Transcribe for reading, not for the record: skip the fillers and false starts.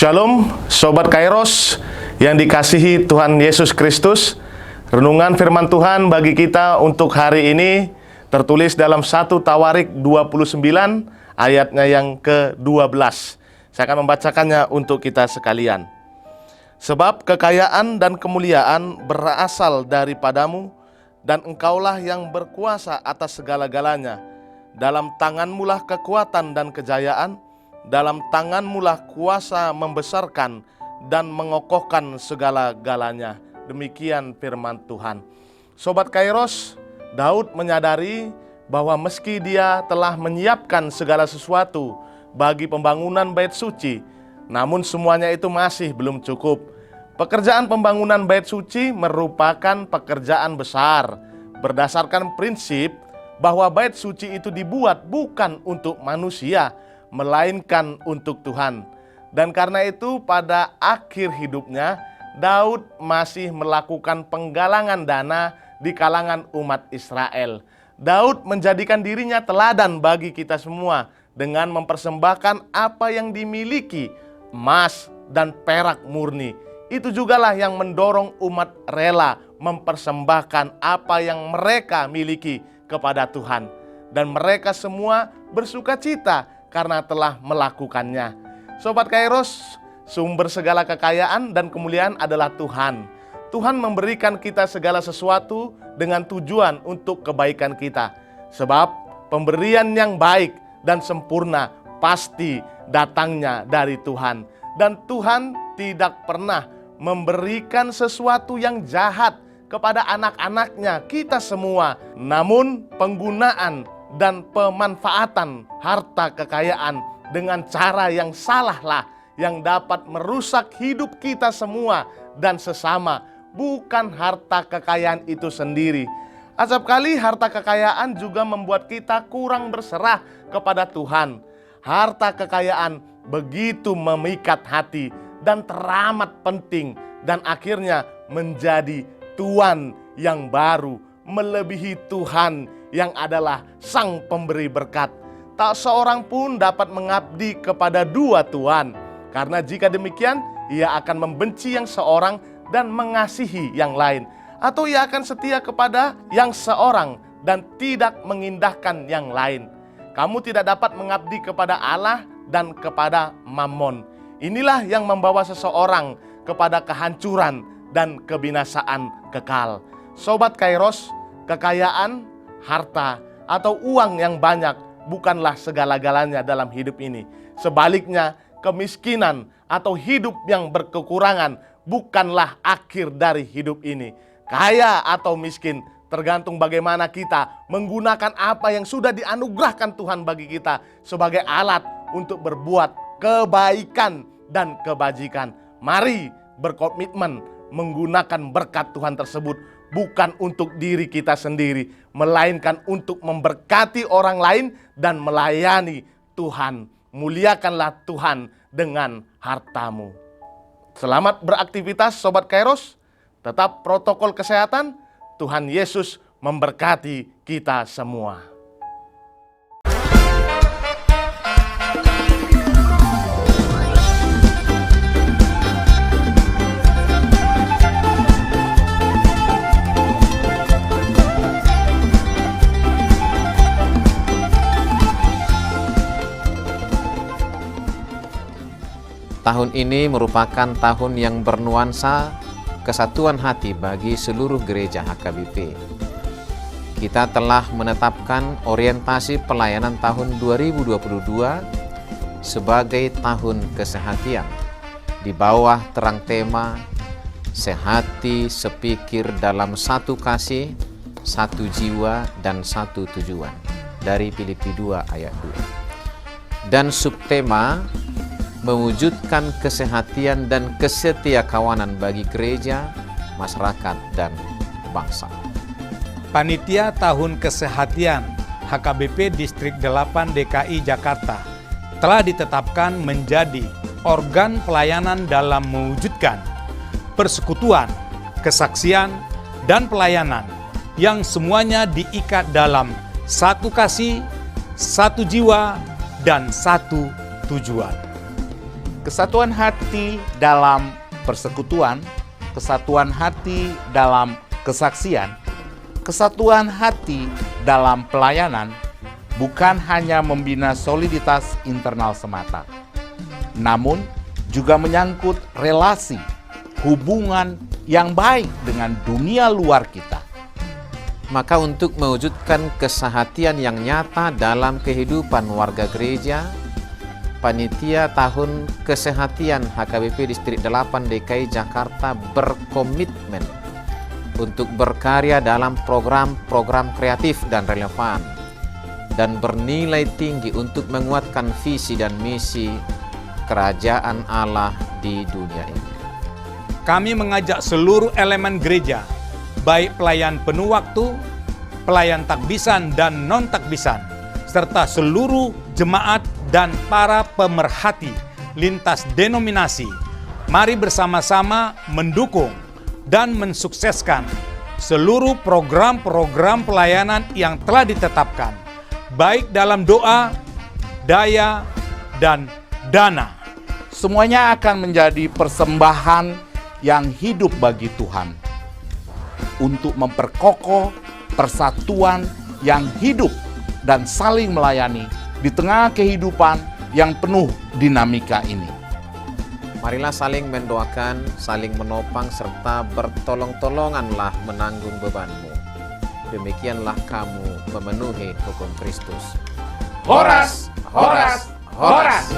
Shalom, Sobat Kairos yang dikasihi Tuhan Yesus Kristus. Renungan firman Tuhan bagi kita untuk hari ini tertulis dalam 1 Tawarik 29 ayatnya yang ke-12. Saya akan membacakannya untuk kita sekalian. Sebab kekayaan dan kemuliaan berasal daripadamu, dan engkaulah yang berkuasa atas segala-galanya. Dalam tanganmulah kekuatan dan kejayaan, dalam tanganmulah kuasa membesarkan dan mengokohkan segala-galanya. Demikian firman Tuhan. Sobat Kairos, Daud menyadari bahwa meski dia telah menyiapkan segala sesuatu bagi pembangunan bait suci, namun semuanya itu masih belum cukup. Pekerjaan pembangunan bait suci merupakan pekerjaan besar, berdasarkan prinsip bahwa bait suci itu dibuat bukan untuk manusia, melainkan untuk Tuhan. Dan karena itu pada akhir hidupnya, Daud masih melakukan penggalangan dana di kalangan umat Israel. Daud menjadikan dirinya teladan bagi kita semua dengan mempersembahkan apa yang dimiliki, emas dan perak murni. Itu jugalah yang mendorong umat rela mempersembahkan apa yang mereka miliki kepada Tuhan. Dan mereka semua bersukacita karena telah melakukannya. Sobat Kairos, sumber segala kekayaan dan kemuliaan adalah Tuhan. Tuhan memberikan kita segala sesuatu dengan tujuan untuk kebaikan kita. Sebab pemberian yang baik dan sempurna pasti datangnya dari Tuhan. Dan Tuhan tidak pernah memberikan sesuatu yang jahat kepada anak-anaknya, kita semua. Namun penggunaan dan pemanfaatan harta kekayaan dengan cara yang salahlah yang dapat merusak hidup kita semua dan sesama, bukan harta kekayaan itu sendiri. Acap kali harta kekayaan juga membuat kita kurang berserah kepada Tuhan. Harta kekayaan begitu memikat hati dan teramat penting, dan akhirnya menjadi tuan yang baru melebihi Tuhan yang adalah Sang Pemberi berkat. Tak seorang pun dapat mengabdi kepada dua tuan, karena jika demikian ia akan membenci yang seorang dan mengasihi yang lain, atau ia akan setia kepada yang seorang dan tidak mengindahkan yang lain. Kamu tidak dapat mengabdi kepada Allah dan kepada Mammon. Inilah yang membawa seseorang kepada kehancuran dan kebinasaan kekal. Sobat Kairos, kekayaan, harta, atau uang yang banyak bukanlah segala-galanya dalam hidup ini. Sebaliknya, kemiskinan atau hidup yang berkekurangan bukanlah akhir dari hidup ini. Kaya atau miskin tergantung bagaimana kita menggunakan apa yang sudah dianugerahkan Tuhan bagi kita sebagai alat untuk berbuat kebaikan dan kebajikan. Mari berkomitmen menggunakan berkat Tuhan tersebut bukan untuk diri kita sendiri, melainkan untuk memberkati orang lain dan melayani Tuhan. Muliakanlah Tuhan dengan hartamu. Selamat beraktivitas Sobat Kairos. Tetap protokol kesehatan. Tuhan Yesus memberkati kita semua. Tahun ini merupakan tahun yang bernuansa kesatuan hati bagi seluruh gereja HKBP. Kita telah menetapkan orientasi pelayanan tahun 2022 sebagai tahun kesehatian di bawah terang tema sehati sepikir dalam satu kasih, satu jiwa dan satu tujuan dari Filipi 2 ayat 2. Dan subtema mewujudkan kesehatian dan kesetiakawanan bagi gereja, masyarakat, dan bangsa. Panitia Tahun Kesehatian HKBP Distrik 8 DKI Jakarta telah ditetapkan menjadi organ pelayanan dalam mewujudkan persekutuan, kesaksian, dan pelayanan yang semuanya diikat dalam satu kasih, satu jiwa, dan satu tujuan. Kesatuan hati dalam persekutuan, kesatuan hati dalam kesaksian, kesatuan hati dalam pelayanan bukan hanya membina soliditas internal semata, namun juga menyangkut relasi, hubungan yang baik dengan dunia luar kita. Maka untuk mewujudkan kesehatian yang nyata dalam kehidupan warga gereja, Panitia Tahun Kesehatian HKBP Distrik 8 DKI Jakarta berkomitmen untuk berkarya dalam program-program kreatif dan relevan dan bernilai tinggi untuk menguatkan visi dan misi kerajaan Allah di dunia ini. Kami mengajak seluruh elemen gereja, baik pelayan penuh waktu, pelayan takbisan dan non-takbisan, serta seluruh jemaat dan para pemerhati lintas denominasi, mari bersama-sama mendukung dan mensukseskan seluruh program-program pelayanan yang telah ditetapkan, baik dalam doa, daya, dan dana. Semuanya akan menjadi persembahan yang hidup bagi Tuhan untuk memperkokoh persatuan yang hidup dan saling melayani di tengah kehidupan yang penuh dinamika ini. Marilah saling mendoakan, saling menopang, serta bertolong-tolonganlah menanggung bebanmu. Demikianlah kamu memenuhi hukum Kristus. Horas, horas, horas!